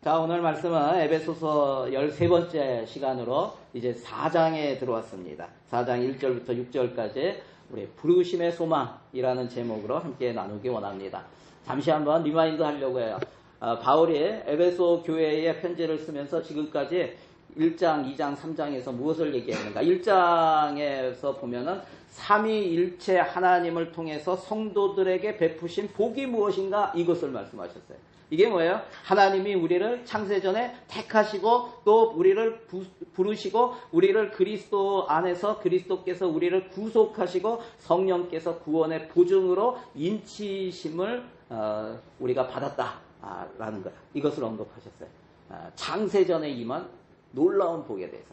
자, 오늘 말씀은 에베소서 13번째 시간으로 이제 4장에 들어왔습니다. 4장 1절부터 6절까지 우리 부르심의 소망이라는 제목으로 함께 나누기 원합니다. 잠시 한번 리마인드 하려고 해요. 바울이 에베소 교회에 편지를 쓰면서 지금까지 1장, 2장, 3장에서 무엇을 얘기했는가? 1장에서 보면은 삼위일체 하나님을 통해서 성도들에게 베푸신 복이 무엇인가? 이것을 말씀하셨어요. 이게 뭐예요? 하나님이 우리를 창세전에 택하시고 또 우리를 부르시고 우리를 그리스도 안에서 그리스도께서 우리를 구속하시고 성령께서 구원의 보증으로 인치심을 우리가 받았다라는 거예요. 이것을 언급하셨어요. 창세전에 임한 놀라운 복에 대해서.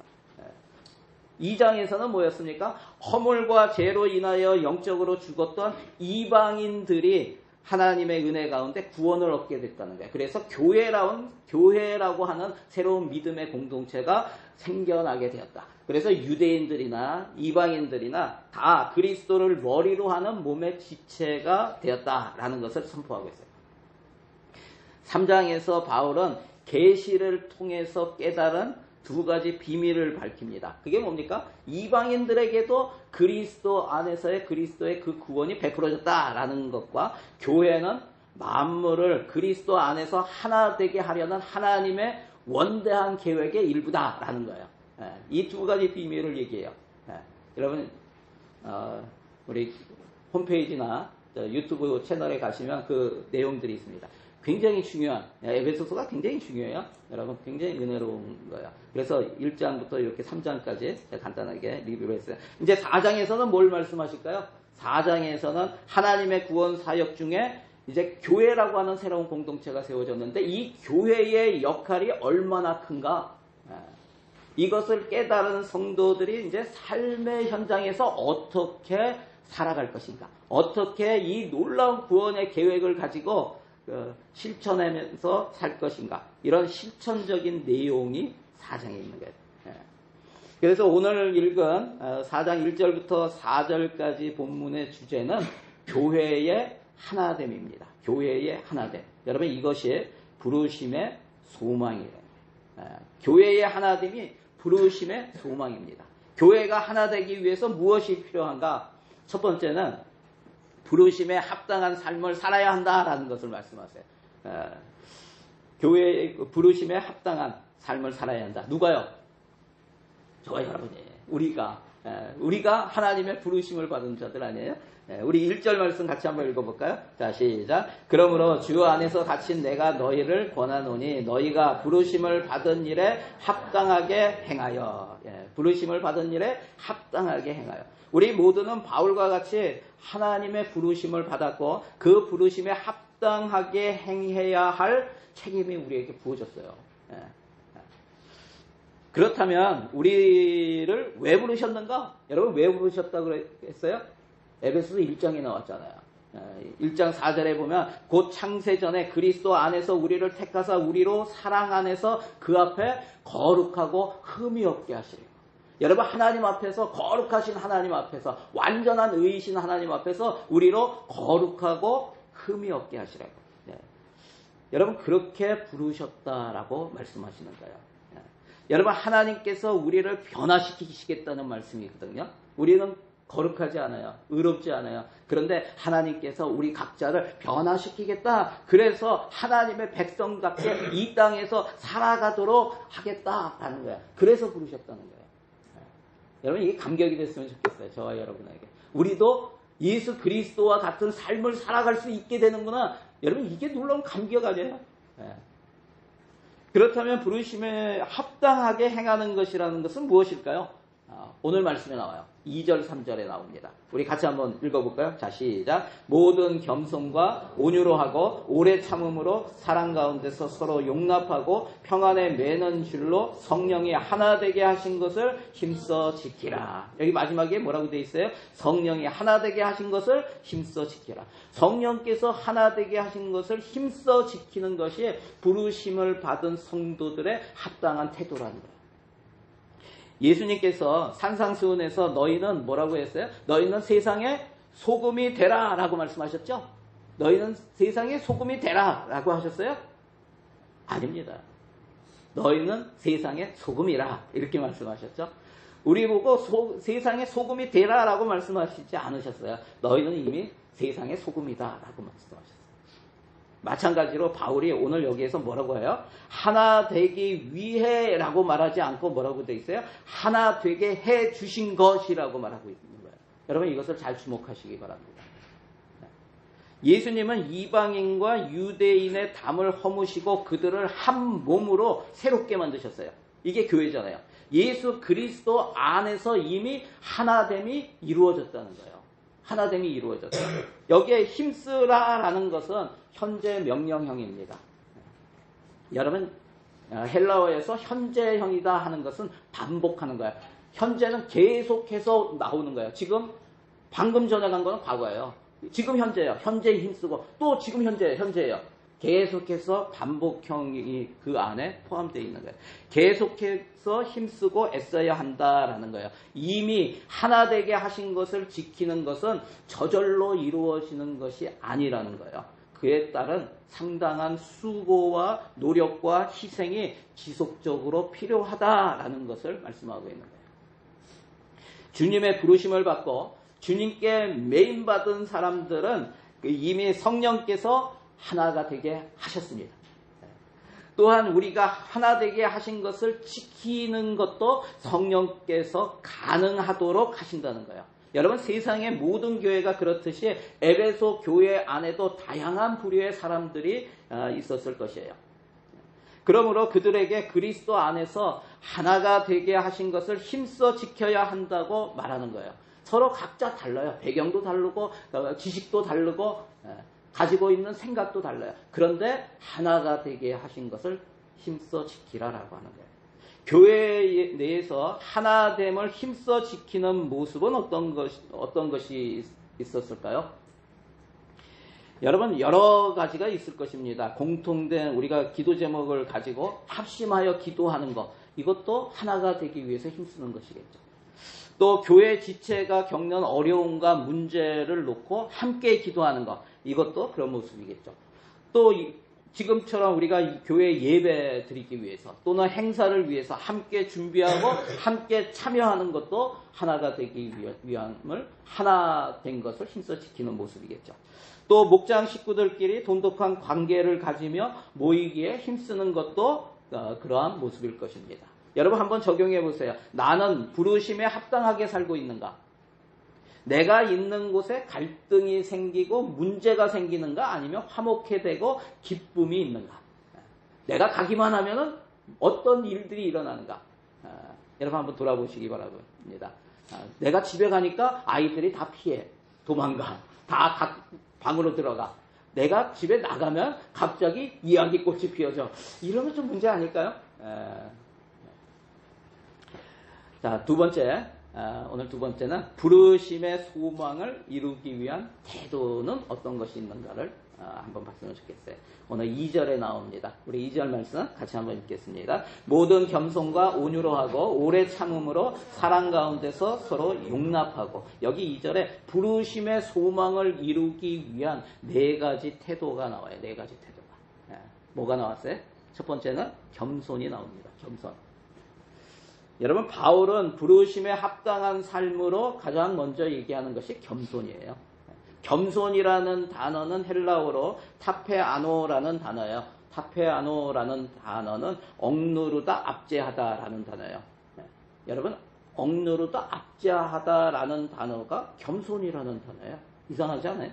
2장에서는 뭐였습니까? 허물과 죄로 인하여 영적으로 죽었던 이방인들이 하나님의 은혜 가운데 구원을 얻게 됐다는 거예요. 그래서 교회라고 하는 새로운 믿음의 공동체가 생겨나게 되었다. 그래서 유대인들이나 이방인들이나 다 그리스도를 머리로 하는 몸의 지체가 되었다라는 것을 선포하고 있어요. 3장에서 바울은 계시를 통해서 깨달은 두 가지 비밀을 밝힙니다. 그게 뭡니까? 이방인들에게도 그리스도 안에서의 그리스도의 그 구원이 베풀어졌다라는 것과 교회는 만물을 그리스도 안에서 하나 되게 하려는 하나님의 원대한 계획의 일부다라는 거예요. 이 두 가지 비밀을 얘기해요. 여러분 우리 홈페이지나 유튜브 채널에 가시면 그 내용들이 있습니다. 굉장히 중요한, 에베소서가 굉장히 중요해요. 여러분, 굉장히 은혜로운 거예요. 그래서 1장부터 이렇게 3장까지 간단하게 리뷰를 했어요. 이제 4장에서는 뭘 말씀하실까요? 4장에서는 하나님의 구원 사역 중에 이제 교회라고 하는 새로운 공동체가 세워졌는데 이 교회의 역할이 얼마나 큰가? 이것을 깨달은 성도들이 이제 삶의 현장에서 어떻게 살아갈 것인가? 어떻게 이 놀라운 구원의 계획을 가지고 실천하면서 살 것인가? 이런 실천적인 내용이 4장에 있는 거예요. 그래서 오늘 읽은 4장 1절부터 4절까지 본문의 주제는 교회의 하나됨입니다. 교회의 하나됨. 여러분 이것이 부르심의 소망이에요. 교회의 하나됨이 부르심의 소망입니다. 교회가 하나 되기 위해서 무엇이 필요한가? 첫 번째는 부르심에 합당한 삶을 살아야 한다라는 것을 말씀하세요. 교회의 부르심에 합당한 삶을 살아야 한다. 누가요? 저와 여러분이. 우리가 하나님의 부르심을 받은 자들 아니에요? 우리 1절 말씀 같이 한번 읽어볼까요? 자, 시작. 그러므로 주 안에서 갇힌 내가 너희를 권하노니 너희가 부르심을 받은 일에 합당하게 행하여. 부르심을 받은 일에 합당하게 행하여. 우리 모두는 바울과 같이 하나님의 부르심을 받았고 그 부르심에 합당하게 행해야 할 책임이 우리에게 부어졌어요. 그렇다면 우리를 왜 부르셨는가? 여러분 왜 부르셨다고 했어요? 에베소서 1장에 나왔잖아요. 1장 4절에 보면 곧 창세전에 그리스도 안에서 우리를 택하사 우리로 사랑 안에서 그 앞에 거룩하고 흠이 없게 하시리라. 여러분 하나님 앞에서 거룩하신 하나님 앞에서 완전한 의이신 하나님 앞에서 우리로 거룩하고 흠이 없게 하시라고. 여러분 그렇게 부르셨다라고 말씀하시는 거예요. 여러분 하나님께서 우리를 변화시키시겠다는 말씀이거든요. 우리는 거룩하지 않아요. 의롭지 않아요. 그런데 하나님께서 우리 각자를 변화시키겠다. 그래서 하나님의 백성답게 이 땅에서 살아가도록 하겠다라는 거예요. 그래서 부르셨다는 거예요. 여러분 이게 감격이 됐으면 좋겠어요. 저와 여러분에게. 우리도 예수 그리스도와 같은 삶을 살아갈 수 있게 되는구나. 여러분 이게 놀라운 감격 아니에요? 그렇다면 부르심에 합당하게 행하는 것이라는 것은 무엇일까요? 오늘 말씀에 나와요. 2절 3절에 나옵니다. 우리 같이 한번 읽어볼까요? 자, 시작. 모든 겸손과 온유로 하고 오래 참음으로 사랑 가운데서 서로 용납하고 평안에 매는 줄로 성령이 하나 되게 하신 것을 힘써 지키라. 여기 마지막에 뭐라고 되어 있어요? 성령이 하나 되게 하신 것을 힘써 지키라. 성령께서 하나 되게 하신 것을 힘써 지키는 것이 부르심을 받은 성도들의 합당한 태도라는 거예요. 예수님께서 산상수훈에서 너희는 뭐라고 했어요? 너희는 세상의 소금이 되라 라고 말씀하셨죠? 너희는 세상의 소금이 되라 라고 하셨어요? 아닙니다. 너희는 세상의 소금이라 이렇게 말씀하셨죠. 우리 보고 세상의 소금이 되라라고 말씀하시지 않으셨어요. 너희는 이미 세상의 소금이다라고 말씀하셨어요. 마찬가지로 바울이 오늘 여기에서 뭐라고 해요? 하나 되기 위해라고 말하지 않고 뭐라고 돼 있어요? 하나 되게 해 주신 것이라고 말하고 있는 거예요. 여러분 이것을 잘 주목하시기 바랍니다. 예수님은 이방인과 유대인의 담을 허무시고 그들을 한 몸으로 새롭게 만드셨어요. 이게 교회잖아요. 예수 그리스도 안에서 이미 하나됨이 이루어졌다는 거예요. 하나됨이 이루어졌어요. 여기에 힘쓰라라는 것은 현재 명령형입니다. 여러분 헬라어에서 현재형이다 하는 것은 반복하는 거예요. 현재는 계속해서 나오는 거예요. 지금 방금 전에 간 거는 과거예요. 지금 현재예요. 현재에 힘쓰고 또 지금 현재예요. 계속해서 반복형이 그 안에 포함되어 있는 거예요. 계속해서 힘쓰고 애써야 한다라는 거예요. 이미 하나 되게 하신 것을 지키는 것은 저절로 이루어지는 것이 아니라는 거예요. 그에 따른 상당한 수고와 노력과 희생이 지속적으로 필요하다라는 것을 말씀하고 있는 거예요. 주님의 부르심을 받고 주님께 메인받은 사람들은 이미 성령께서 하나가 되게 하셨습니다. 또한 우리가 하나 되게 하신 것을 지키는 것도 성령께서 가능하도록 하신다는 거예요. 여러분 세상의 모든 교회가 그렇듯이 에베소 교회 안에도 다양한 부류의 사람들이 있었을 것이에요. 그러므로 그들에게 그리스도 안에서 하나가 되게 하신 것을 힘써 지켜야 한다고 말하는 거예요. 서로 각자 달라요. 배경도 다르고 지식도 다르고 가지고 있는 생각도 달라요. 그런데 하나가 되게 하신 것을 힘써 지키라라고 하는 거예요. 교회 내에서 하나됨을 힘써 지키는 모습은 어떤 것이 있었을까요? 여러분 여러 가지가 있을 것입니다. 공통된 우리가 기도 제목을 가지고 합심하여 기도하는 것, 이것도 하나가 되기 위해서 힘쓰는 것이겠죠. 또 교회 지체가 겪는 어려움과 문제를 놓고 함께 기도하는 것, 이것도 그런 모습이겠죠. 또 지금처럼 우리가 교회 예배 드리기 위해서 또는 행사를 위해서 함께 준비하고 함께 참여하는 것도 하나가 되기 위함을 하나 된 것을 힘써 지키는 모습이겠죠. 또 목장 식구들끼리 돈독한 관계를 가지며 모이기에 힘쓰는 것도 그러한 모습일 것입니다. 여러분 한번 적용해 보세요. 나는 부르심에 합당하게 살고 있는가? 내가 있는 곳에 갈등이 생기고 문제가 생기는가? 아니면 화목해 되고 기쁨이 있는가? 내가 가기만 하면은 어떤 일들이 일어나는가? 여러분 한번 돌아보시기 바랍니다. 내가 집에 가니까 아이들이 다 피해, 도망가, 다 각 방으로 들어가. 내가 집에 나가면 갑자기 이야기꽃이 피어져. 이러면 좀 문제 아닐까요? 자, 오늘 두 번째는 부르심의 소망을 이루기 위한 태도는 어떤 것이 있는가를 한번 봤으면 좋겠어요. 오늘 2절에 나옵니다. 우리 2절 말씀 같이 한번 읽겠습니다. 모든 겸손과 온유로 하고 오래 참음으로 사랑 가운데서 서로 용납하고, 여기 2절에 부르심의 소망을 이루기 위한 4가지 태도가 나와요. 4가지 태도가. 뭐가 나왔어요? 첫 번째는 겸손이 나옵니다. 겸손. 여러분 바울은 부르심에 합당한 삶으로 가장 먼저 얘기하는 것이 겸손이에요. 겸손이라는 단어는 헬라어로 타페아노라는 단어예요. 타페아노라는 단어는 억누르다, 압제하다라는 단어예요. 여러분 억누르다, 압제하다라는 단어가 겸손이라는 단어예요. 이상하지 않아요?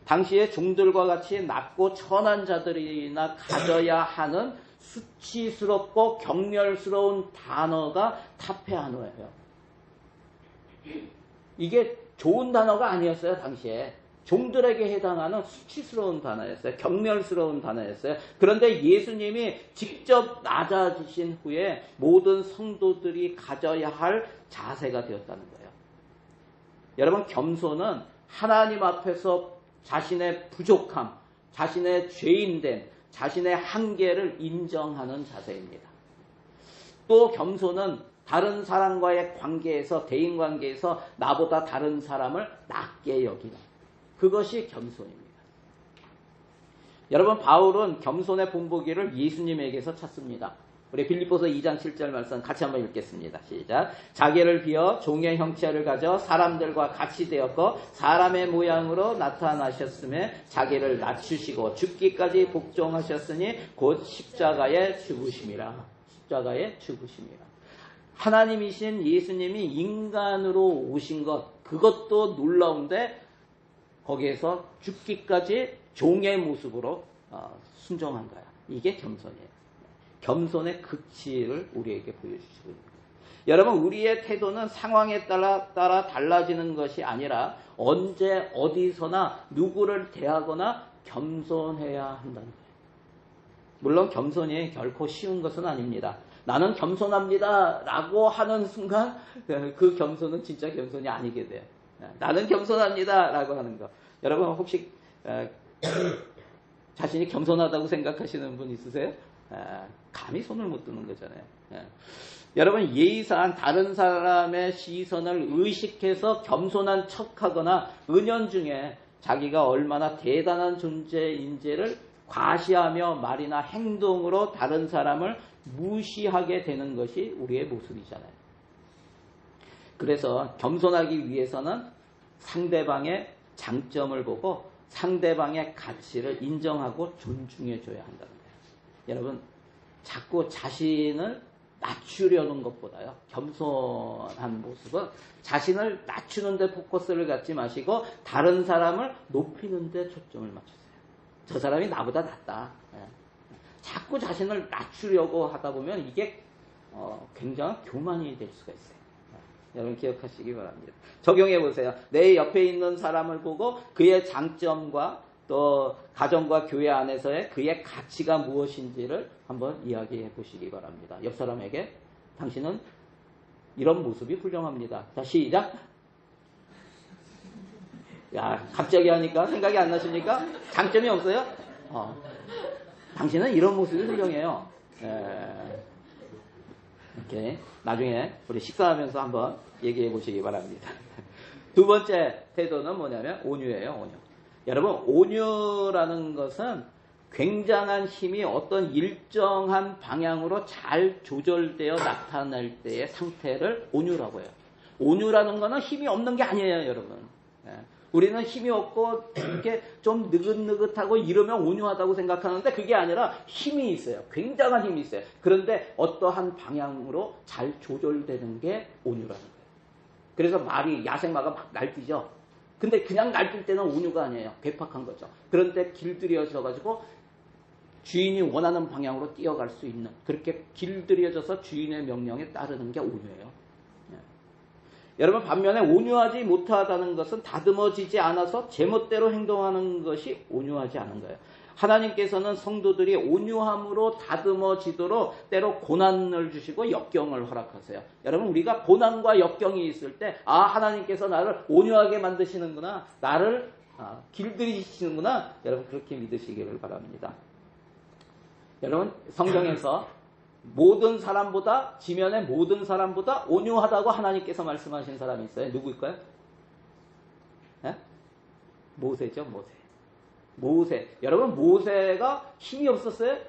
당시에 종들과 같이 낮고 천한 자들이나 가져야 하는 수치스럽고 경멸스러운 단어가 타페아노예요. 이게 좋은 단어가 아니었어요. 당시에 종들에게 해당하는 수치스러운 단어였어요. 경멸스러운 단어였어요. 그런데 예수님이 직접 낮아지신 후에 모든 성도들이 가져야 할 자세가 되었다는 거예요. 여러분 겸손은 하나님 앞에서 자신의 부족함, 자신의 죄인됨, 자신의 한계를 인정하는 자세입니다. 또 겸손은 다른 사람과의 관계에서, 대인관계에서 나보다 다른 사람을 낮게 여기는, 그것이 겸손입니다. 여러분 바울은 겸손의 본보기를 예수님에게서 찾습니다. 우리 빌립보서 2장 7절 말씀 같이 한번 읽겠습니다. 시작. 자기를 비어 종의 형체를 가져 사람들과 같이 되었고 사람의 모양으로 나타나셨음에 자기를 낮추시고 죽기까지 복종하셨으니 곧 십자가에 죽으심이라. 십자가에 죽으심이라. 하나님이신 예수님이 인간으로 오신 것, 그것도 놀라운데 거기에서 죽기까지 종의 모습으로 순종한 거야. 이게 겸손이에요. 겸손의 극치를 우리에게 보여주시고 있습니다. 여러분, 우리의 태도는 상황에 따라 달라지는 것이 아니라 언제 어디서나 누구를 대하거나 겸손해야 한다는 거예요. 물론 겸손이 결코 쉬운 것은 아닙니다. 나는 겸손합니다 라고 하는 순간 그 겸손은 진짜 겸손이 아니게 돼요. 나는 겸손합니다 라고 하는 거. 여러분 혹시 자신이 겸손하다고 생각하시는 분 있으세요? 감히 손을 못 드는 거잖아요. 여러분 예의상 다른 사람의 시선을 의식해서 겸손한 척하거나 은연중에 자기가 얼마나 대단한 존재인지를 과시하며 말이나 행동으로 다른 사람을 무시하게 되는 것이 우리의 모습이잖아요. 그래서 겸손하기 위해서는 상대방의 장점을 보고 상대방의 가치를 인정하고 존중해 줘야 한다는 거예요. 여러분 자꾸 자신을 낮추려는 것보다요, 겸손한 모습은 자신을 낮추는 데 포커스를 갖지 마시고 다른 사람을 높이는 데 초점을 맞추세요. 저 사람이 나보다 낫다. 자꾸 자신을 낮추려고 하다 보면 이게 굉장한 교만이 될 수가 있어요. 여러분 기억하시기 바랍니다. 적용해 보세요. 내 옆에 있는 사람을 보고 그의 장점과 또 가정과 교회 안에서의 그의 가치가 무엇인지를 한번 이야기해 보시기 바랍니다. 옆 사람에게 당신은 이런 모습이 훌륭합니다. 자, 시작. 야, 갑자기 하니까 생각이 안 나십니까? 장점이 없어요? 당신은 이런 모습이 훌륭해요. 이렇게 나중에 우리 식사하면서 한번 얘기해 보시기 바랍니다. 두 번째 태도는 뭐냐면 온유예요. 온유. 여러분 온유라는 것은 굉장한 힘이 어떤 일정한 방향으로 잘 조절되어 나타날 때의 상태를 온유라고 해요. 온유라는 것은 힘이 없는 게 아니에요, 여러분. 우리는 힘이 없고 이렇게 좀 느긋느긋하고 이러면 온유하다고 생각하는데 그게 아니라 힘이 있어요. 굉장한 힘이 있어요. 그런데 어떠한 방향으로 잘 조절되는 게 온유라는 거예요. 그래서 말이 야생마가 막 날뛰죠. 근데 그냥 날뛸 때는 온유가 아니에요. 괴팍한 거죠. 그런데 길들여져가지고 주인이 원하는 방향으로 뛰어갈 수 있는, 그렇게 길들여져서 주인의 명령에 따르는 게 온유예요. 여러분 반면에 온유하지 못하다는 것은 다듬어지지 않아서 제멋대로 행동하는 것이 온유하지 않은 거예요. 하나님께서는 성도들이 온유함으로 다듬어지도록 때로 고난을 주시고 역경을 허락하세요. 여러분 우리가 고난과 역경이 있을 때 하나님께서 나를 온유하게 만드시는구나, 나를 길들이시는구나, 여러분 그렇게 믿으시기를 바랍니다. 여러분 성경에서 모든 사람보다, 지면의 모든 사람보다 온유하다고 하나님께서 말씀하신 사람이 있어요. 누구일까요? 모세죠, 모세. 여러분 모세가 힘이 없었어요?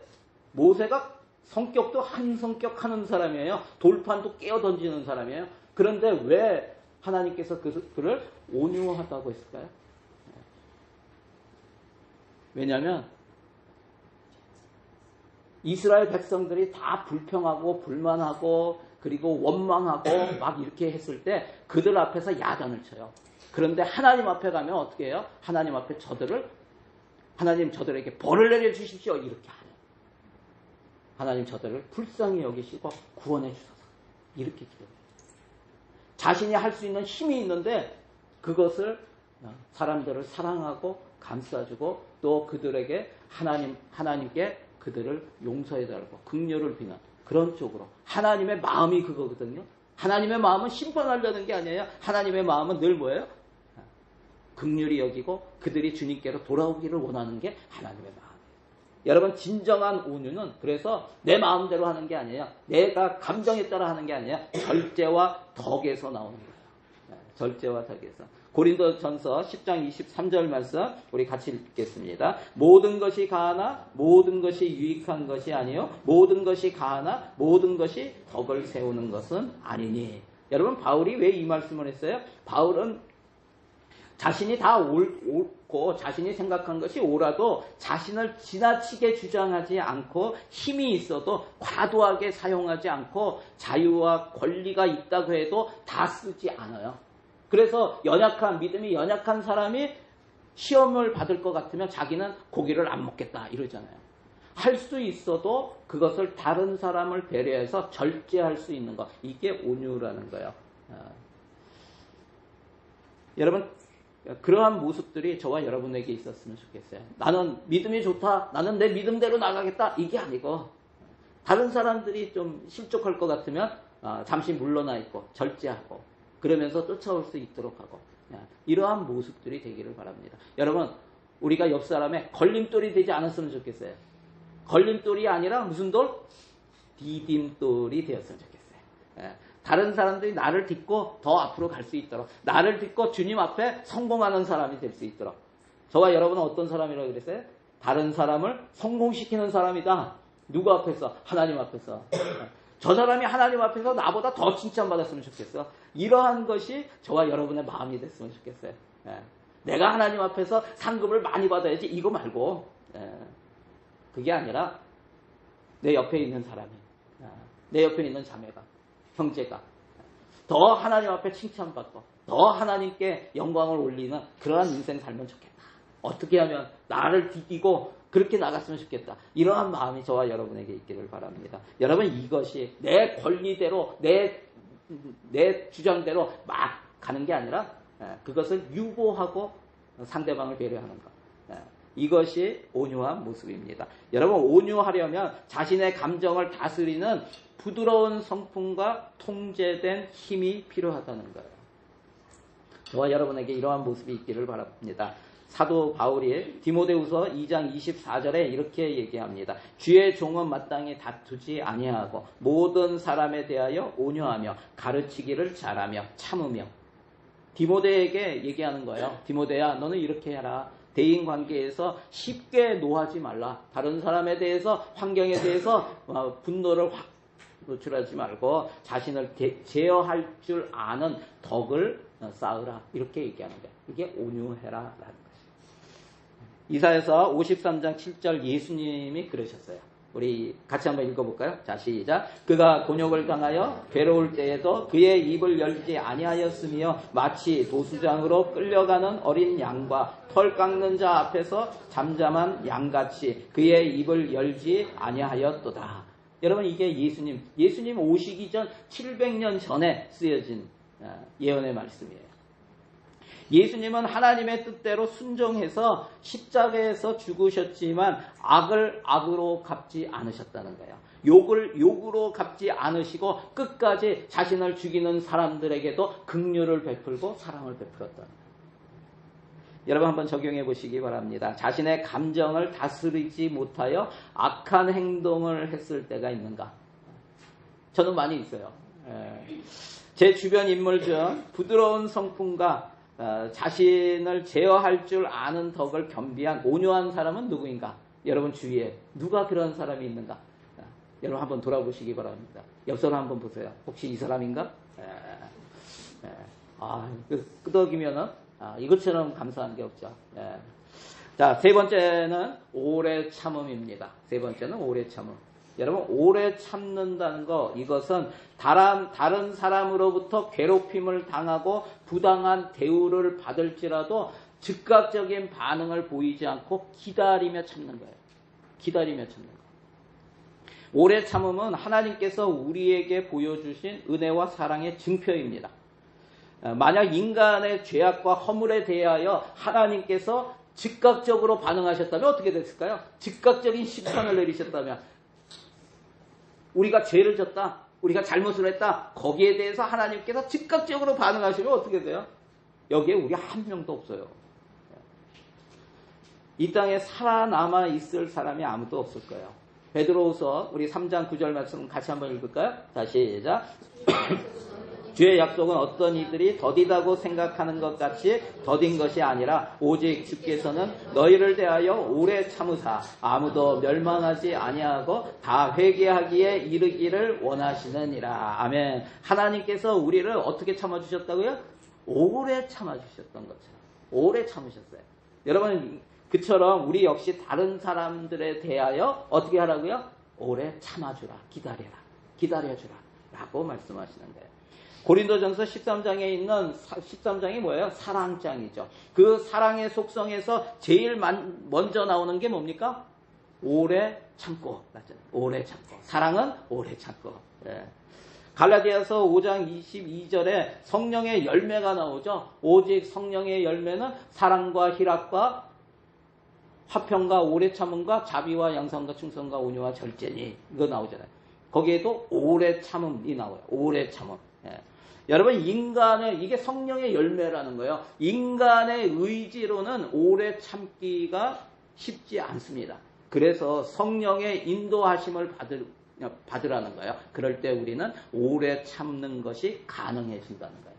모세가 성격도 한 성격 하는 사람이에요. 돌판도 깨어 던지는 사람이에요. 그런데 왜 하나님께서 그를 온유하다고 했을까요? 왜냐하면 이스라엘 백성들이 다 불평하고 불만하고 그리고 원망하고 막 이렇게 했을 때 그들 앞에서 야단을 쳐요. 그런데 하나님 앞에 가면 어떻게 해요? 하나님 앞에 하나님 저들에게 벌을 내려주십시오 이렇게 하요. 하나님 저들을 불쌍히 여기시고 구원해 주소서 이렇게 기도해요. 자신이 할 수 있는 힘이 있는데 그것을 사람들을 사랑하고 감싸주고 또 그들에게 하나님께 그들을 용서해달라고 긍휼을 비는 그런 쪽으로. 하나님의 마음이 그거거든요. 하나님의 마음은 심판하려는 게 아니에요. 하나님의 마음은 늘 뭐예요? 긍휼히 여기고 그들이 주님께로 돌아오기를 원하는 게 하나님의 마음이에요. 여러분 진정한 온유는 그래서 내 마음대로 하는 게 아니에요. 내가 감정에 따라 하는 게 아니에요. 절제와 덕에서 나오는 거예요. 절제와 덕에서. 고린도전서 10장 23절 말씀 우리 같이 읽겠습니다. 모든 것이 가하나 모든 것이 유익한 것이 아니요 모든 것이 가하나 모든 것이 덕을 세우는 것은 아니니. 여러분 바울이 왜 이 말씀을 했어요? 바울은 자신이 다 옳고 자신이 생각한 것이 옳아도 자신을 지나치게 주장하지 않고 힘이 있어도 과도하게 사용하지 않고 자유와 권리가 있다고 해도 다 쓰지 않아요. 그래서 믿음이 연약한 사람이 시험을 받을 것 같으면 자기는 고기를 안 먹겠다 이러잖아요. 할 수 있어도 그것을 다른 사람을 배려해서 절제할 수 있는 것. 이게 온유라는 거예요. 여러분 그러한 모습들이 저와 여러분에게 있었으면 좋겠어요. 나는 믿음이 좋다. 나는 내 믿음대로 나가겠다. 이게 아니고 다른 사람들이 좀 실족할 것 같으면 잠시 물러나 있고 절제하고 그러면서 쫓아올 수 있도록 하고 이러한 모습들이 되기를 바랍니다. 여러분 우리가 옆 사람의 걸림돌이 되지 않았으면 좋겠어요. 걸림돌이 아니라 무슨 돌? 디딤돌이 되었으면 좋겠어요. 다른 사람들이 나를 딛고 더 앞으로 갈 수 있도록 나를 딛고 주님 앞에 성공하는 사람이 될 수 있도록. 저와 여러분은 어떤 사람이라고 그랬어요? 다른 사람을 성공시키는 사람이다. 누구 앞에서? 하나님 앞에서. 저 사람이 하나님 앞에서 나보다 더 칭찬받았으면 좋겠어. 이러한 것이 저와 여러분의 마음이 됐으면 좋겠어요. 내가 하나님 앞에서 상급을 많이 받아야지 이거 말고 그게 아니라 내 옆에 있는 사람이 내 옆에 있는 자매가 형제가 더 하나님 앞에 칭찬받고 더 하나님께 영광을 올리는 그러한 인생 살면 좋겠다. 어떻게 하면 나를 디디고 그렇게 나갔으면 좋겠다. 이러한 마음이 저와 여러분에게 있기를 바랍니다. 여러분 이것이 내 권리대로 내 주장대로 막 가는 게 아니라 그것을 유보하고 상대방을 배려하는 것. 이것이 온유한 모습입니다. 여러분 온유하려면 자신의 감정을 다스리는 부드러운 성품과 통제된 힘이 필요하다는 거예요. 저와 여러분에게 이러한 모습이 있기를 바랍니다. 사도 바울이 디모데후서 2장 24절에 이렇게 얘기합니다. 주의 종은 마땅히 다투지 아니하고 모든 사람에 대하여 온유하며 가르치기를 잘하며 참으며. 디모데에게 얘기하는 거예요. 디모데야 너는 이렇게 해라. 대인관계에서 쉽게 노하지 말라. 다른 사람에 대해서 환경에 대해서 분노를 확 노출하지 말고 자신을 제어할 줄 아는 덕을 쌓으라. 이렇게 얘기하는 거예요. 이게 온유해라라는 것이에요. 이사야서 53장 7절 예수님이 그러셨어요. 우리 같이 한번 읽어볼까요? 자, 시작. 그가 곤욕을 당하여 괴로울 때에도 그의 입을 열지 아니하였으며 마치 도수장으로 끌려가는 어린 양과 털 깎는 자 앞에서 잠잠한 양같이 그의 입을 열지 아니하였도다. 여러분 이게 예수님 오시기 전 700년 전에 쓰여진 예언의 말씀이에요. 예수님은 하나님의 뜻대로 순종해서 십자가에서 죽으셨지만 악을 악으로 갚지 않으셨다는 거예요. 욕을 욕으로 갚지 않으시고 끝까지 자신을 죽이는 사람들에게도 긍휼을 베풀고 사랑을 베풀었다는 거예요. 여러분 한번 적용해 보시기 바랍니다. 자신의 감정을 다스리지 못하여 악한 행동을 했을 때가 있는가? 저는 많이 있어요. 제 주변 인물 중 부드러운 성품과 자신을 제어할 줄 아는 덕을 겸비한 온유한 사람은 누구인가? 여러분 주위에 누가 그런 사람이 있는가? 여러분 한번 돌아보시기 바랍니다. 옆 사람 한번 보세요. 혹시 이 사람인가? 끄덕이면은 이것처럼 감사한 게 없죠. 자, 세 번째는 오래 참음입니다. 세 번째는 오래 참음. 여러분 오래 참는다는 거 이것은 다른 사람으로부터 괴롭힘을 당하고 부당한 대우를 받을지라도 즉각적인 반응을 보이지 않고 기다리며 참는 거예요. 기다리며 참는 거. 오래 참음은 하나님께서 우리에게 보여주신 은혜와 사랑의 증표입니다. 만약 인간의 죄악과 허물에 대하여 하나님께서 즉각적으로 반응하셨다면 어떻게 됐을까요? 즉각적인 심판을 내리셨다면 우리가 죄를 졌다, 우리가 잘못을 했다, 거기에 대해서 하나님께서 즉각적으로 반응하시면 어떻게 돼요? 여기에 우리 한 명도 없어요. 이 땅에 살아남아 있을 사람이 아무도 없을 거예요. 베드로후서 우리 3장 9절 말씀 같이 한번 읽을까요? 다시 시작. 주의 약속은 어떤 이들이 더디다고 생각하는 것 같이 더딘 것이 아니라 오직 주께서는 너희를 대하여 오래 참으사 아무도 멸망하지 아니하고 다 회개하기에 이르기를 원하시느니라. 아멘. 하나님께서 우리를 어떻게 참아주셨다고요? 오래 참아주셨던 것처럼 오래 참으셨어요. 여러분 그처럼 우리 역시 다른 사람들에 대하여 어떻게 하라고요? 오래 참아주라. 기다려주라 라고 말씀하시는 거예요. 고린도전서 13장에 있는 13장이 뭐예요? 사랑장이죠. 그 사랑의 속성에서 제일 먼저 나오는 게 뭡니까? 오래 참고. 오래 참고. 사랑은 오래 참고. 예. 갈라디아서 5장 22절에 성령의 열매가 나오죠. 오직 성령의 열매는 사랑과 희락과 화평과 오래 참음과 자비와 양선과 충성과 온유와 절제니 이거 나오잖아요. 거기에도 오래 참음이 나와요. 오래 참음. 예. 여러분 인간의 이게 성령의 열매라는 거예요. 인간의 의지로는 오래 참기가 쉽지 않습니다. 그래서 성령의 인도하심을 받으라는 거예요. 그럴 때 우리는 오래 참는 것이 가능해진다는 거예요.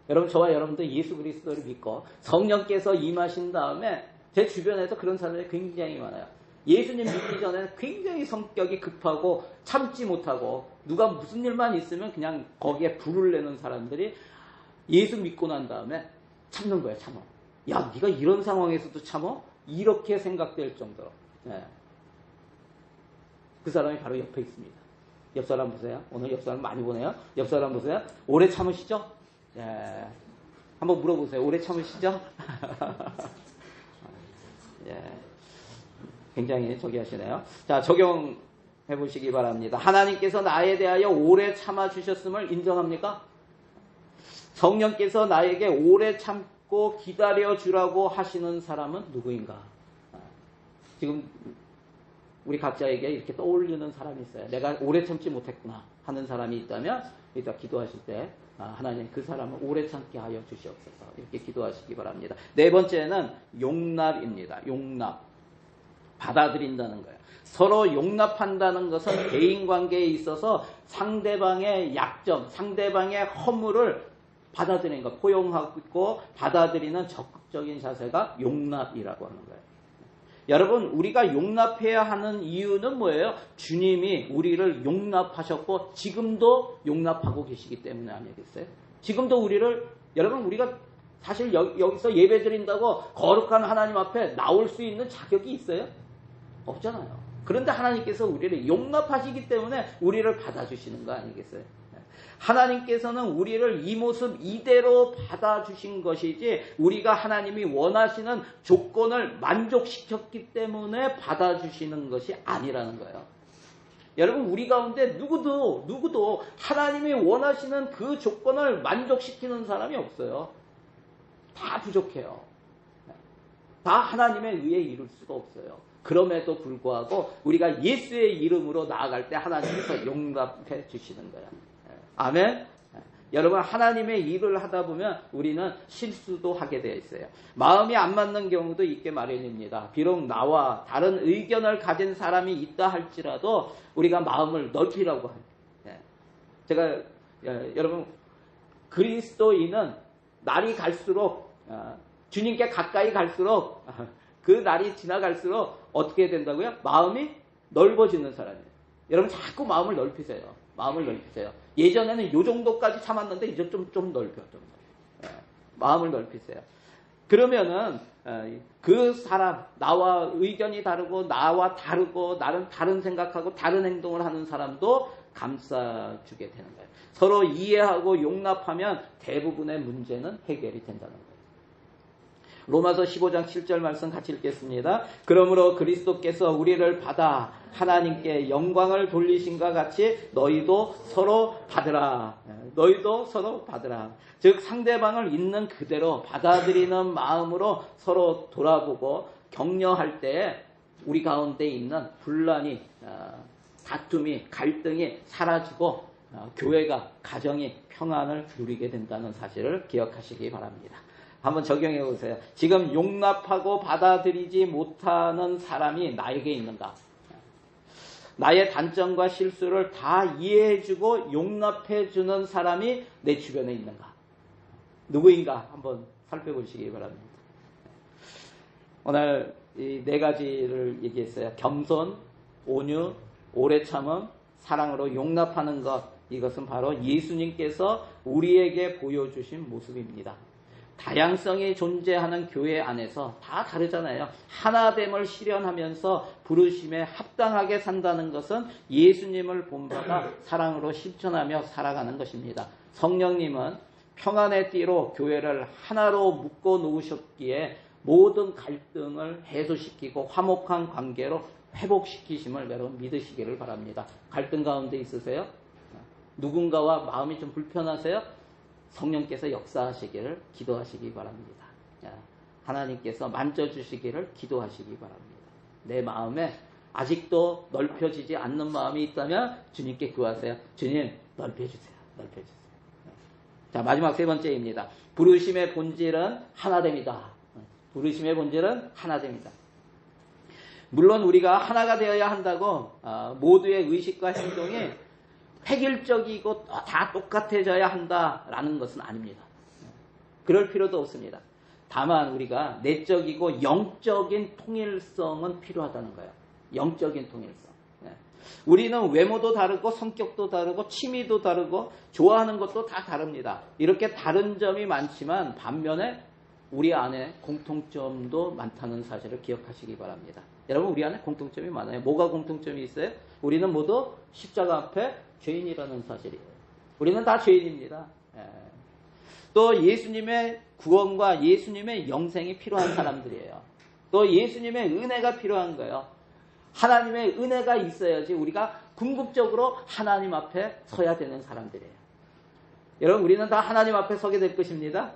여러분 저와 여러분도 예수 그리스도를 믿고 성령께서 임하신 다음에 제 주변에서 그런 사람들이 굉장히 많아요. 예수님 믿기 전에는 굉장히 성격이 급하고 참지 못하고 누가 무슨 일만 있으면 그냥 거기에 불을 내는 사람들이 예수 믿고 난 다음에 참는 거예요. 참어. 야 네가 이런 상황에서도 참어? 이렇게 생각될 정도로. 네. 그 사람이 바로 옆에 있습니다. 옆 사람 보세요. 오늘 옆 사람 많이 보네요. 옆 사람 보세요. 오래 참으시죠? 예. 한번 물어보세요. 오래 참으시죠? 예. 굉장히 저기 하시네요. 자, 적용해 보시기 바랍니다. 하나님께서 나에 대하여 오래 참아주셨음을 인정합니까? 성령께서 나에게 오래 참고 기다려주라고 하시는 사람은 누구인가? 지금 우리 각자에게 이렇게 떠올리는 사람이 있어요. 내가 오래 참지 못했구나 하는 사람이 있다면 이따 기도하실 때 하나님 그 사람을 오래 참게 하여 주시옵소서 이렇게 기도하시기 바랍니다. 네 번째는 용납입니다. 용납. 받아들인다는 거예요. 서로 용납한다는 것은 대인관계에 있어서 상대방의 약점, 상대방의 허물을 받아들이는 것, 포용하고 받아들이는 적극적인 자세가 용납이라고 하는 거예요. 여러분 우리가 용납해야 하는 이유는 뭐예요? 주님이 우리를 용납하셨고 지금도 용납하고 계시기 때문에 아니겠어요? 지금도 우리를 여러분 우리가 사실 여기서 예배 드린다고 거룩한 하나님 앞에 나올 수 있는 자격이 있어요? 없잖아요. 그런데 하나님께서 우리를 용납하시기 때문에 우리를 받아주시는 거 아니겠어요? 하나님께서는 우리를 이 모습 이대로 받아주신 것이지 우리가 하나님이 원하시는 조건을 만족시켰기 때문에 받아주시는 것이 아니라는 거예요. 여러분 우리 가운데 누구도 하나님이 원하시는 그 조건을 만족시키는 사람이 없어요. 다 부족해요. 다 하나님의 의에 이룰 수가 없어요. 그럼에도 불구하고 우리가 예수의 이름으로 나아갈 때 하나님께서 용납해 주시는 거예요. 아멘. 여러분 하나님의 일을 하다 보면 우리는 실수도 하게 되어 있어요. 마음이 안 맞는 경우도 있게 마련입니다. 비록 나와 다른 의견을 가진 사람이 있다 할지라도 우리가 마음을 넓히라고 해요. 제가 여러분 그리스도인은 날이 갈수록 주님께 가까이 갈수록 그 날이 지나갈수록 어떻게 된다고요? 마음이 넓어지는 사람이에요. 여러분 자꾸 마음을 넓히세요. 마음을 넓히세요. 예전에는 요 정도까지 참았는데 이제 좀 넓혀. 마음을 넓히세요. 그러면은 그 사람 나와 의견이 다르고 나와 다르고 나는 다른 생각하고 다른 행동을 하는 사람도 감싸주게 되는 거예요. 서로 이해하고 용납하면 대부분의 문제는 해결이 된다는 거예요. 로마서 15장 7절 말씀 같이 읽겠습니다. 그러므로 그리스도께서 우리를 받아 하나님께 영광을 돌리신과 같이 너희도 서로 받으라. 너희도 서로 받으라. 즉 상대방을 있는 그대로 받아들이는 마음으로 서로 돌아보고 격려할 때 우리 가운데 있는 분란이 다툼이 갈등이 사라지고 교회가 가정이 평안을 누리게 된다는 사실을 기억하시기 바랍니다. 한번 적용해 보세요. 지금 용납하고 받아들이지 못하는 사람이 나에게 있는가? 나의 단점과 실수를 다 이해해주고 용납해주는 사람이 내 주변에 있는가? 누구인가? 한번 살펴보시기 바랍니다. 오늘 이 네 가지를 얘기했어요. 겸손, 온유, 오래 참음, 사랑으로 용납하는 것. 이것은 바로 예수님께서 우리에게 보여주신 모습입니다. 다양성이 존재하는 교회 안에서 다 다르잖아요. 하나됨을 실현하면서 부르심에 합당하게 산다는 것은 예수님을 본받아 사랑으로 실천하며 살아가는 것입니다. 성령님은 평안의 띠로 교회를 하나로 묶어 놓으셨기에 모든 갈등을 해소시키고 화목한 관계로 회복시키심을 여러분 믿으시기를 바랍니다. 갈등 가운데 있으세요? 누군가와 마음이 좀 불편하세요? 성령께서 역사하시기를 기도하시기 바랍니다. 하나님께서 만져주시기를 기도하시기 바랍니다. 내 마음에 아직도 넓혀지지 않는 마음이 있다면 주님께 구하세요. 주님 넓혀주세요. 넓혀주세요. 자, 마지막 세 번째입니다. 부르심의 본질은 하나됨이다. 부르심의 본질은 하나됨이다. 물론 우리가 하나가 되어야 한다고 모두의 의식과 행동이 획일적이고 다 똑같아져야 한다라는 것은 아닙니다. 그럴 필요도 없습니다. 다만 우리가 내적이고 영적인 통일성은 필요하다는 거예요. 영적인 통일성. 우리는 외모도 다르고 성격도 다르고 취미도 다르고 좋아하는 것도 다 다릅니다. 이렇게 다른 점이 많지만 반면에 우리 안에 공통점도 많다는 사실을 기억하시기 바랍니다. 여러분 우리 안에 공통점이 많아요. 뭐가 공통점이 있어요? 우리는 모두 십자가 앞에 죄인이라는 사실이에요. 우리는 다 죄인입니다. 또 예수님의 구원과 예수님의 영생이 필요한 사람들이에요. 또 예수님의 은혜가 필요한 거예요. 하나님의 은혜가 있어야지 우리가 궁극적으로 하나님 앞에 서야 되는 사람들이에요. 여러분 우리는 다 하나님 앞에 서게 될 것입니다.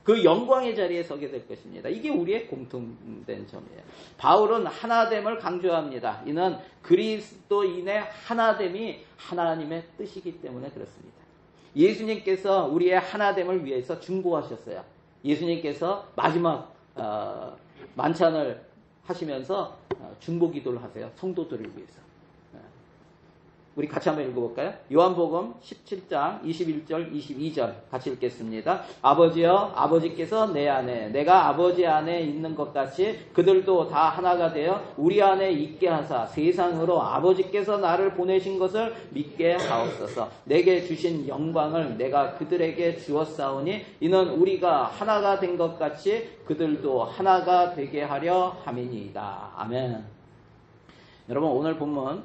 그 영광의 자리에 서게 될 것입니다. 이게 우리의 공통된 점이에요. 바울은 하나됨을 강조합니다. 이는 그리스도인의 하나됨이 하나님의 뜻이기 때문에 그렇습니다. 예수님께서 우리의 하나됨을 위해서 중보하셨어요. 예수님께서 마지막 만찬을 하시면서 중보 기도를 하세요. 성도들을 위해서. 우리 같이 한번 읽어볼까요? 요한복음 17장 21절 22절 같이 읽겠습니다. 아버지여 아버지께서 내 안에 내가 아버지 안에 있는 것 같이 그들도 다 하나가 되어 우리 안에 있게 하사 세상으로 아버지께서 나를 보내신 것을 믿게 하옵소서. 내게 주신 영광을 내가 그들에게 주었사오니 이는 우리가 하나가 된 것 같이 그들도 하나가 되게 하려 함이니이다. 아멘. 여러분 오늘 본문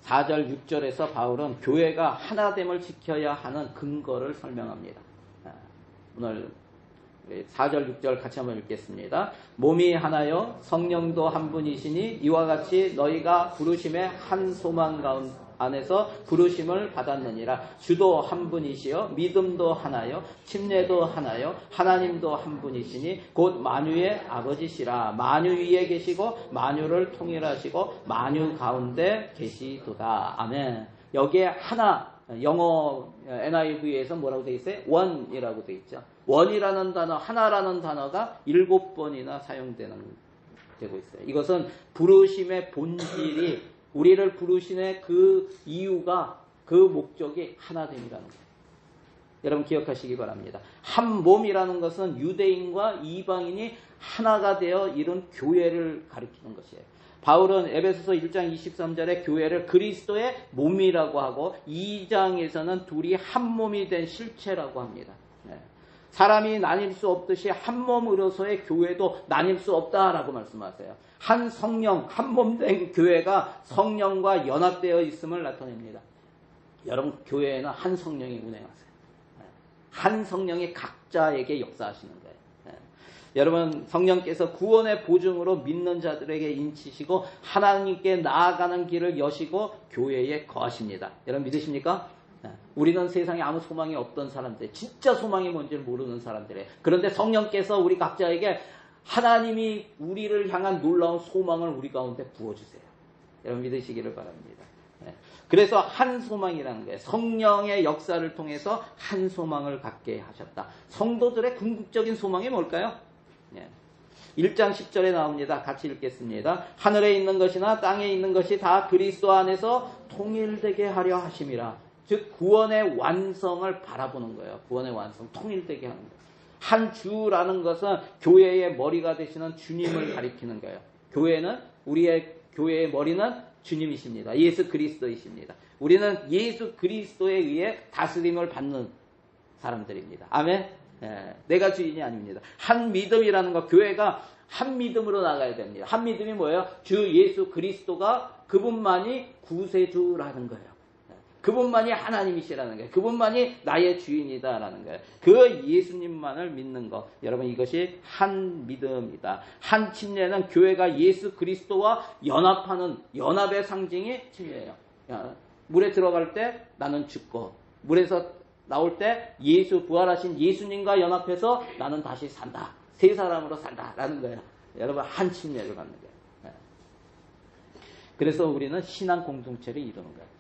4절 6절에서 바울은 교회가 하나됨을 지켜야 하는 근거를 설명합니다. 오늘 4절 6절 같이 한번 읽겠습니다. 몸이 하나요 성령도 한 분이시니 이와 같이 너희가 부르심의 한 소망 안에서 부르심을 받았느니라. 주도 한 분이시요 믿음도 하나요 침례도 하나요 하나님도 한 분이시니 곧 만유의 아버지시라. 만유 위에 계시고 만유를 통일하시고 만유 가운데 계시도다. 아멘. 여기에 하나, 영어 NIV에서 뭐라고 되어 있어요? 원이라고 되어 있죠. 원이라는 단어, 하나라는 단어가 7번이나 되고 있어요. 이것은 부르심의 본질이 우리를 부르시는 그 이유가 그 목적이 하나됨이라는 거예요. 여러분 기억하시기 바랍니다. 한 몸이라는 것은 유대인과 이방인이 하나가 되어 이룬 교회를 가리키는 것이에요. 바울은 에베소서 1장 23절에 교회를 그리스도의 몸이라고 하고 2장에서는 둘이 한 몸이 된 실체라고 합니다. 사람이 나뉠 수 없듯이 한 몸으로서의 교회도 나뉠 수 없다라고 말씀하세요. 한 성령, 한 몸 된 교회가 성령과 연합되어 있음을 나타냅니다. 여러분 교회에는 한 성령이 운행하세요. 한 성령이 각자에게 역사하시는 거예요. 여러분 성령께서 구원의 보증으로 믿는 자들에게 인치시고 하나님께 나아가는 길을 여시고 교회에 거하십니다. 여러분 믿으십니까? 우리는 세상에 아무 소망이 없던 사람들, 진짜 소망이 뭔지를 모르는 사람들이에요. 그런데 성령께서 우리 각자에게 하나님이 우리를 향한 놀라운 소망을 우리 가운데 부어주세요. 여러분 믿으시기를 바랍니다. 그래서 한 소망이라는 거예요. 성령의 역사를 통해서 한 소망을 갖게 하셨다. 성도들의 궁극적인 소망이 뭘까요? 1장 10절에 나옵니다. 같이 읽겠습니다. 하늘에 있는 것이나 땅에 있는 것이 다 그리스도 안에서 통일되게 하려 하심이라. 즉 구원의 완성을 바라보는 거예요. 구원의 완성, 통일되게 하는 거예요. 한 주라는 것은 교회의 머리가 되시는 주님을 가리키는 거예요. 교회는 우리의 교회의 머리는 주님이십니다. 예수 그리스도이십니다. 우리는 예수 그리스도에 의해 다스림을 받는 사람들입니다. 아멘. 내가 주인이 아닙니다. 한 믿음이라는 것, 교회가 한 믿음으로 나가야 됩니다. 한 믿음이 뭐예요? 주 예수 그리스도가 그분만이 구세주라는 거예요. 그분만이 하나님이시라는 거예요. 그분만이 나의 주인이다라는 거예요. 그 예수님만을 믿는 것. 여러분, 이것이 한 믿음이다. 한 침례는 교회가 예수 그리스도와 연합하는 연합의 상징이 침례예요. 물에 들어갈 때 나는 죽고, 물에서 나올 때 부활하신 예수님과 연합해서 나는 다시 산다. 새 사람으로 산다라는 거예요. 여러분, 한 침례를 갖는 거예요. 그래서 우리는 신앙 공동체를 이루는 거예요.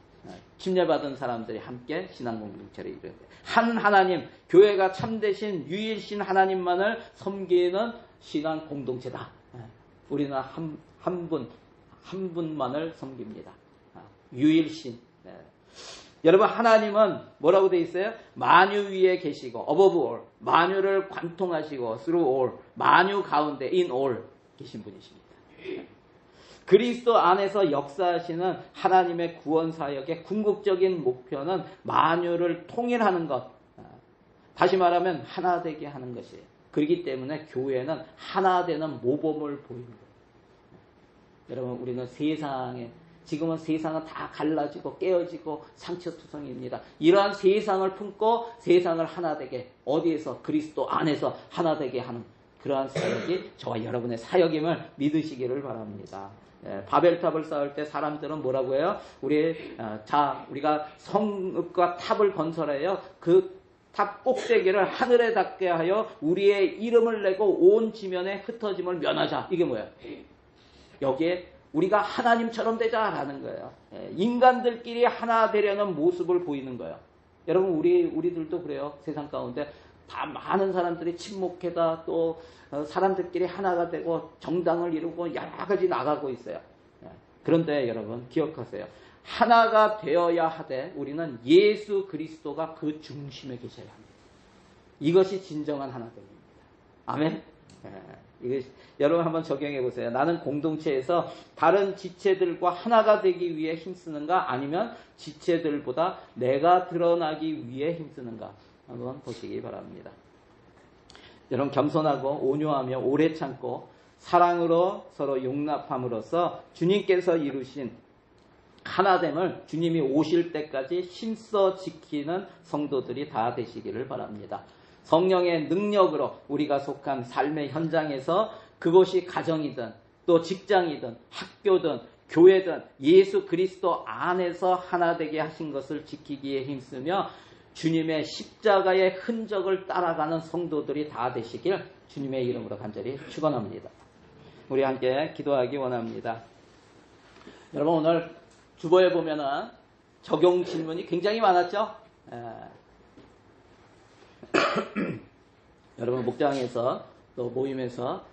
침례받은 사람들이 함께 신앙 공동체를 이루는 거예요. 한 하나님, 교회가 참되신 유일신 하나님만을 섬기는 신앙 공동체다. 우리는 한 분만을 섬깁니다. 유일신. 여러분, 하나님은 뭐라고 되어 있어요? 만유 위에 계시고, above all, 만유를 관통하시고, through all, 만유 가운데, in all 계신 분이십니다. 그리스도 안에서 역사하시는 하나님의 구원 사역의 궁극적인 목표는 만유를 통일하는 것. 다시 말하면 하나 되게 하는 것이에요. 그렇기 때문에 교회는 하나 되는 모범을 보이는 거예요. 여러분, 우리는 지금은 세상은 다 갈라지고 깨어지고 상처투성입니다. 이러한 세상을 품고 세상을 하나 되게, 어디에서? 그리스도 안에서 하나 되게 하는 그러한 사역이 저와 여러분의 사역임을 믿으시기를 바랍니다. 바벨탑을 쌓을 때 사람들은 뭐라고 해요? 우리가 성읍과 탑을 건설해요. 그 탑 꼭대기를 하늘에 닿게 하여 우리의 이름을 내고 온 지면에 흩어짐을 면하자. 이게 뭐예요? 여기에 우리가 하나님처럼 되자라는 거예요. 인간들끼리 하나 되려는 모습을 보이는 거예요. 여러분, 우리들도 그래요. 세상 가운데 다 많은 사람들이 친목회다, 또 사람들끼리 하나가 되고 정당을 이루고 여러 가지 나가고 있어요. 그런데 여러분, 기억하세요. 하나가 되어야 하되 우리는 예수 그리스도가 그 중심에 계셔야 합니다. 이것이 진정한 하나됨입니다. 아멘. 여러분 한번 적용해 보세요. 나는 공동체에서 다른 지체들과 하나가 되기 위해 힘쓰는가, 아니면 지체들보다 내가 드러나기 위해 힘쓰는가, 한번 보시기 바랍니다. 여러분, 겸손하고 온유하며 오래 참고 사랑으로 서로 용납함으로써 주님께서 이루신 하나됨을 주님이 오실 때까지 힘써 지키는 성도들이 다 되시기를 바랍니다. 성령의 능력으로 우리가 속한 삶의 현장에서, 그것이 가정이든 또 직장이든 학교든 교회든 예수 그리스도 안에서 하나 되게 하신 것을 지키기에 힘쓰며 주님의 십자가의 흔적을 따라가는 성도들이 다 되시길 주님의 이름으로 간절히 축원합니다. 우리 함께 기도하기 원합니다. 여러분, 오늘 주보에 보면은 적용 질문이 굉장히 많았죠? 여러분, 목장에서 또 모임에서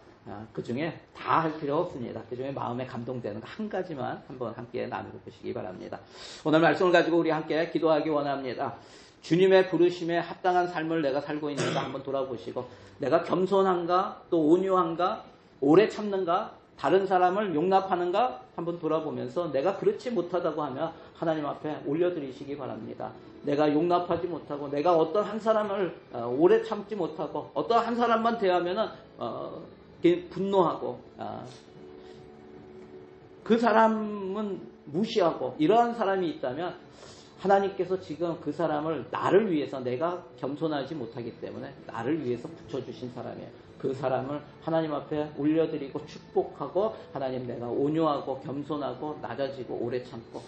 그 중에 다 할 필요 없습니다. 그 중에 마음에 감동되는 거 한 가지만 한번 함께 나누고 보시기 바랍니다. 오늘 말씀을 가지고 우리 함께 기도하기 원합니다. 주님의 부르심에 합당한 삶을 내가 살고 있는가 한번 돌아보시고, 내가 겸손한가, 또 온유한가, 오래 참는가, 다른 사람을 용납하는가 한번 돌아보면서 내가 그렇지 못하다고 하면 하나님 앞에 올려드리시기 바랍니다. 내가 용납하지 못하고, 내가 어떤 한 사람을 오래 참지 못하고, 어떤 한 사람만 대하면은 분노하고, 그 사람은 무시하고, 이러한 사람이 있다면 하나님께서 지금 그 사람을 나를 위해서, 내가 겸손하지 못하기 때문에 나를 위해서 붙여주신 사람이에요. 그 사람을 하나님 앞에 올려드리고 축복하고, 하나님, 내가 온유하고 겸손하고 낮아지고 오래 참고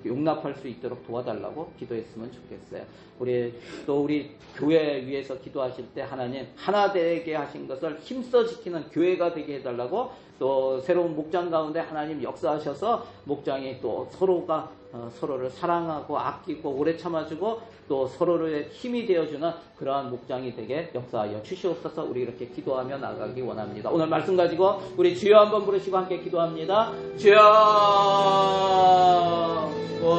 용납할 수 있도록 도와달라고 기도했으면 좋겠어요. 우리 교회 위해서 기도하실 때 하나님, 하나 되게 하신 것을 힘써 지키는 교회가 되게 해달라고, 또 새로운 목장 가운데 하나님 역사하셔서 목장이 또 서로가 서로를 사랑하고 아끼고 오래 참아주고 또 서로의 힘이 되어주는 그러한 목장이 되게 역사하여 주시옵소서. 우리 이렇게 기도 기도하며 나가기 원합니다. 오늘 말씀 가지고 우리 주여 한번 부르시고 함께 기도합니다. 주여,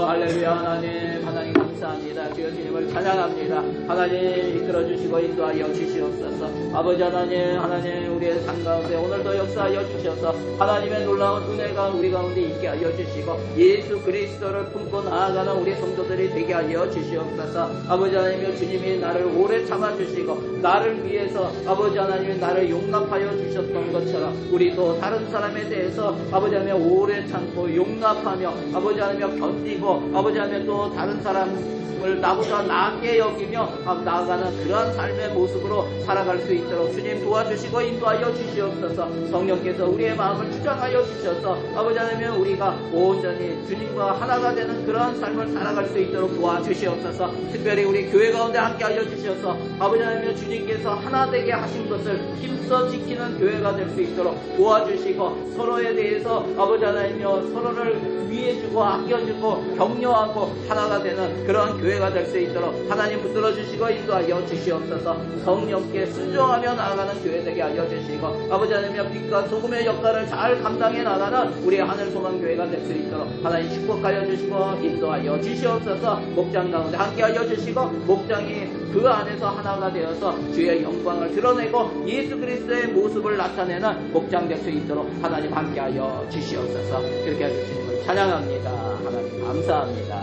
할렐루야. 하나님 감사합니다. 주여 주님을 찬양합니다. 하나님 이끌어주시고 인도하여 주시옵소서. 아버지 하나님 우리의 삶 가운데 오늘도 역사하여 주셔서 하나님의 놀라운 은혜가 우리 가운데 있게 하여 주시고 예수 그리스도를 품고 나아가는 우리 성도들이 되게 하여 주시옵소서. 아버지 하나님 주님이 나를 오래 참아주시고 나를 위해서 아버지 하나님이 나를 용납하여 주셨던 것처럼 우리도 다른 사람에 대해서 아버지 하나님 오래 참고 용납하며 아버지 하나님 견디고 아버지 하나님 또 다른 사람을 나보다 나게 여기며 나아가는 그러한 삶의 모습으로 살아갈 수 있도록 주님 도와주시고 인도하여 주시옵소서. 성령께서 우리의 마음을 주장하여 주셔서 아버지 하나님 우리가 온전히 주님과 하나가 되는 그러한 삶을 살아갈 수 있도록 도와주시옵소서. 특별히 우리 교회 가운데 함께하여 주셔서 아버지 하나님 주님께서 하나 되게 하신 것을 힘써 지키는 교회가 될 수 있도록 도와주시고 서로에 대해서 아버지 하나님 서로를 위해주고 아껴주고 격려하고 하나가 되는 그러한 교회가 될 수 있도록 하나님 붙들어 주시고 인도하여 주시옵소서. 성령께 순종하며 나아가는 교회 되게 하여 주시고 아버지 하나님 빛과 소금의 역할을 잘 감당해 나가는 우리 하늘 소망 교회가 될 수 있도록 하나님 축복하여 주시고 인도하여 주시옵소서. 목장 가운데 함께하여 주시고 목장이 그 안에서 하나가 되어서 주의 영광을 드러내고 예수 그리스도의 모습을 나타내는 목장 될 수 있도록 하나님 함께하여 주시옵소서. 그렇게 하여 주님을 찬양합니다. 하나님 감사합니다.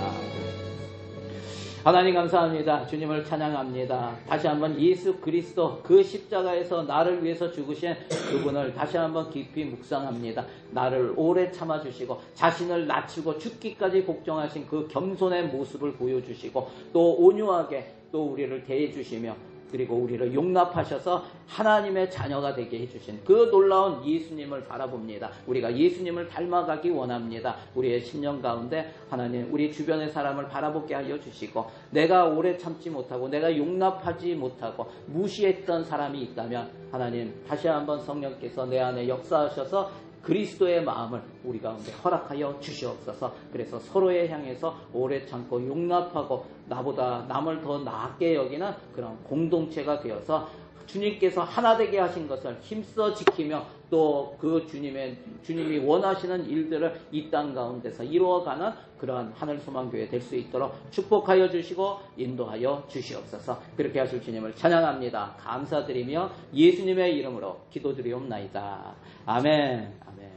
하나님 감사합니다. 주님을 찬양합니다. 다시 한번 예수 그리스도 그 십자가에서 나를 위해서 죽으신 그분을 다시 한번 깊이 묵상합니다. 나를 오래 참아주시고 자신을 낮추고 죽기까지 복종하신 그 겸손의 모습을 보여주시고 또 온유하게 또 우리를 대해주시며 그리고 우리를 용납하셔서 하나님의 자녀가 되게 해주신 그 놀라운 예수님을 바라봅니다. 우리가 예수님을 닮아가기 원합니다. 우리의 심령 가운데 하나님 우리 주변의 사람을 바라보게 하여 주시고 내가 오래 참지 못하고 내가 용납하지 못하고 무시했던 사람이 있다면 하나님 다시 한번 성령께서 내 안에 역사하셔서 그리스도의 마음을 우리 가운데 허락하여 주시옵소서. 그래서 서로에 향해서 오래 참고 용납하고 나보다 남을 더 나게 여기는 그런 공동체가 되어서 주님께서 하나 되게 하신 것을 힘써 지키며 또 그 주님이 원하시는 일들을 이 땅 가운데서 이루어가는 그러한 하늘소망교회 될 수 있도록 축복하여 주시고 인도하여 주시옵소서. 그렇게 하실 주님을 찬양합니다. 감사드리며 예수님의 이름으로 기도드리옵나이다. 아멘. 아멘.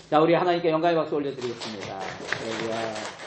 자, 우리 하나님께 영광의 박수 올려드리겠습니다. 할렐루야.